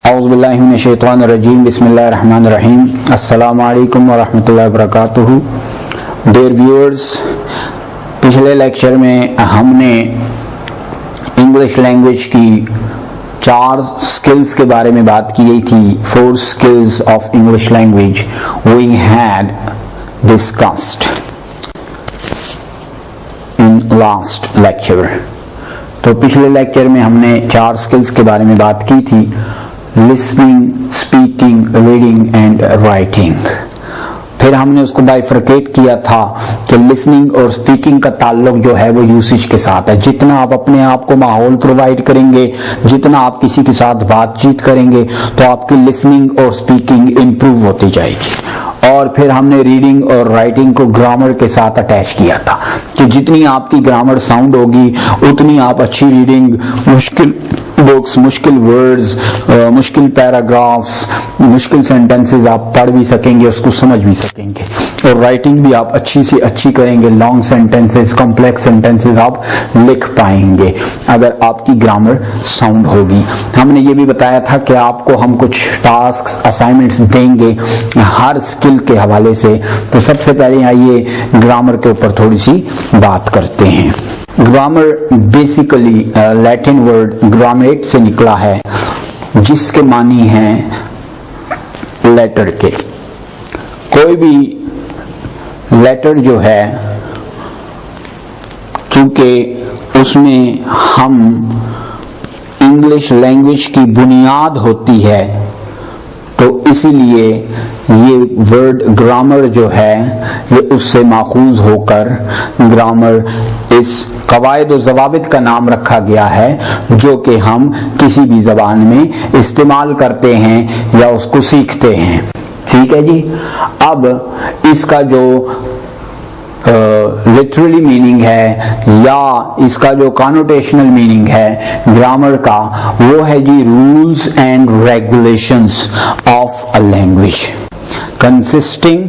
اعوذ باللہ من الشیطان الرجیم بسم اللہ الرحمن الرحیم السلام علیکم ورحمۃ اللہ وبرکاتہ. ڈیئر ویورز، پچھلے لیکچر میں ہم نے انگلش لینگویج کی 4 سکلز کے بارے میں بات کی گئی تھی. 4 skills of English language we had discussed in last lecture. تو پچھلے لیکچر میں ہم نے 4 سکلز کے بارے میں بات کی تھی: listening, speaking, reading and writing. پھر ہم نے اس کو بائیفرکیٹ کیا تھا کہ لسننگ اور اسپیکنگ کا تعلق جو ہے وہ یوسیج کے ساتھ ہے. جتنا آپ اپنے آپ کو ماحول پرووائڈ کریں گے، جتنا آپ کسی کے ساتھ بات چیت کریں گے، تو آپ کی لسننگ اور اسپیکنگ امپروو ہوتی جائے گی. اور پھر ہم نے ریڈنگ اور رائٹنگ کو گرامر کے ساتھ اٹیچ کیا تھا کہ جتنی آپ کی گرامر ساؤنڈ ہوگی اتنی آپ اچھی ریڈنگ، مشکل بکس، مشکل ورڈز، مشکل پیراگرافز، مشکل سینٹنسز آپ پڑھ بھی سکیں گے، اس کو سمجھ بھی سکیں گے. اور رائٹنگ بھی آپ اچھی سے اچھی کریں گے. لانگ سینٹنسز، کمپلیکس سینٹنسز آپ لکھ پائیں گے اگر آپ کی گرامر ساؤنڈ ہوگی. ہم نے یہ بھی بتایا تھا کہ آپ کو ہم کچھ ٹاسکس، اسائنمنٹس دیں گے ہر اسکل کے حوالے سے. تو سب سے پہلے آئیے گرامر کے اوپر تھوڑی سی بات کرتے ہیں. گرامر بیسیکلی لیٹن ورڈ گرامیٹ سے نکلا ہے، جس کے معنی ہیں لیٹر کے. کوئی بھی لیٹر جو ہے، چونکہ اس میں ہم انگلش لینگویج کی بنیاد ہوتی ہے، تو اسی لیے یہ ورڈ گرامر جو ہے یہ اس سے ماخوذ ہو کر گرامر اس قواعد و ضوابط کا نام رکھا گیا ہے جو کہ ہم کسی بھی زبان میں استعمال کرتے ہیں یا اس کو سیکھتے ہیں. ٹھیک ہے جی. اب اس کا جو لٹرلی میننگ ہے یا اس کا جو کانوٹیشنل میننگ ہے گرامر کا، وہ ہے جی rules and regulations of a language consisting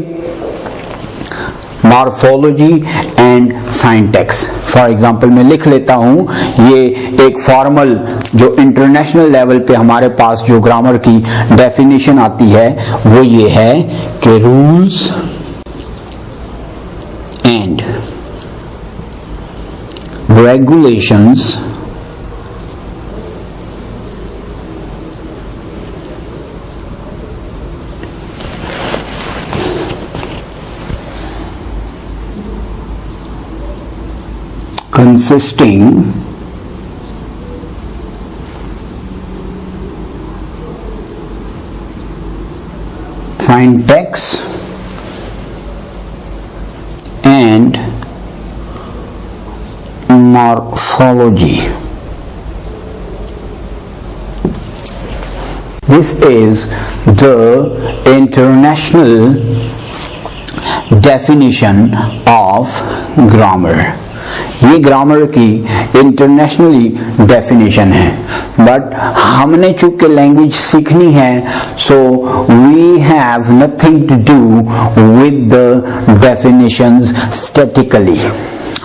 morphology and syntax. For example میں لکھ لیتا ہوں، یہ ایک فارمل جو انٹرنیشنل لیول پہ ہمارے پاس جو گرامر کی ڈیفینیشن آتی ہے وہ یہ ہے کہ rules and regulations consisting syntax and morphology. This is the international definition of grammar. یہ گرامر کی انٹرنیشنلی ڈیفینیشن ہے. بٹ ہم نے چونکہ لینگویج سیکھنی ہے، so we have nothing to do with the definitions statically.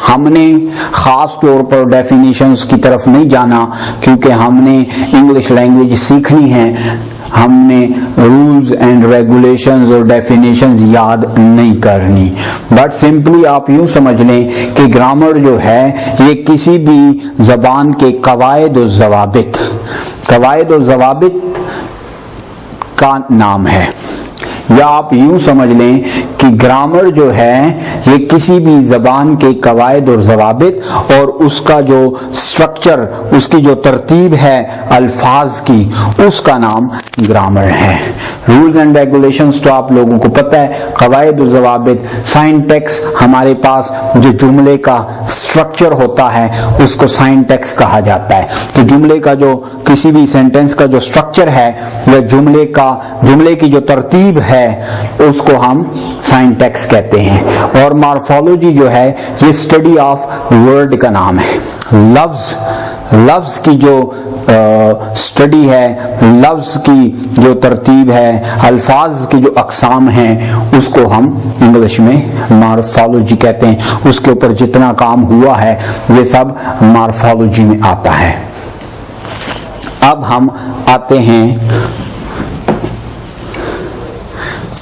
ہم نے خاص طور پر ڈیفینیشنز کی طرف نہیں جانا کیونکہ ہم نے انگلش لینگویج سیکھنی ہے. ہم نے رولز اینڈ ریگولیشنز اور ڈیفینیشنز یاد نہیں کرنی. بٹ سمپلی آپ یوں سمجھ لیں کہ گرامر جو ہے یہ کسی بھی زبان کے قواعد و ضوابط کا نام ہے. یا آپ یوں سمجھ لیں کہ گرامر جو ہے یہ کسی بھی زبان کے قواعد اور ضوابط اور اس کا جو سٹرکچر، اس کی جو ترتیب ہے الفاظ کی، اس کا نام گرامر ہے. رولز اینڈ ریگولیشنز تو آپ لوگوں کو پتہ ہے، قواعد و ضوابط. سائنٹیکس ہمارے پاس جو جملے کا سٹرکچر ہوتا ہے اس کو سائنٹیکس کہا جاتا ہے. تو جملے کا جو کسی بھی سینٹنس کا جو سٹرکچر ہے یا جملے کی جو ترتیب ہے اس کو ہم سائنٹیکس کہتے ہیں. اور مارفولوجی جو ہے یہ اسٹڈی آف ورڈ کا نام ہے. لفظ کی جو اسٹڈی ہے، لفظ کی جو ترتیب ہے، الفاظ کی جو اقسام ہیں، اس کو ہم انگلش میں مارفولوجی کہتے ہیں. اس کے اوپر جتنا کام ہوا ہے یہ سب مارفولوجی میں آتا ہے. اب ہم آتے ہیں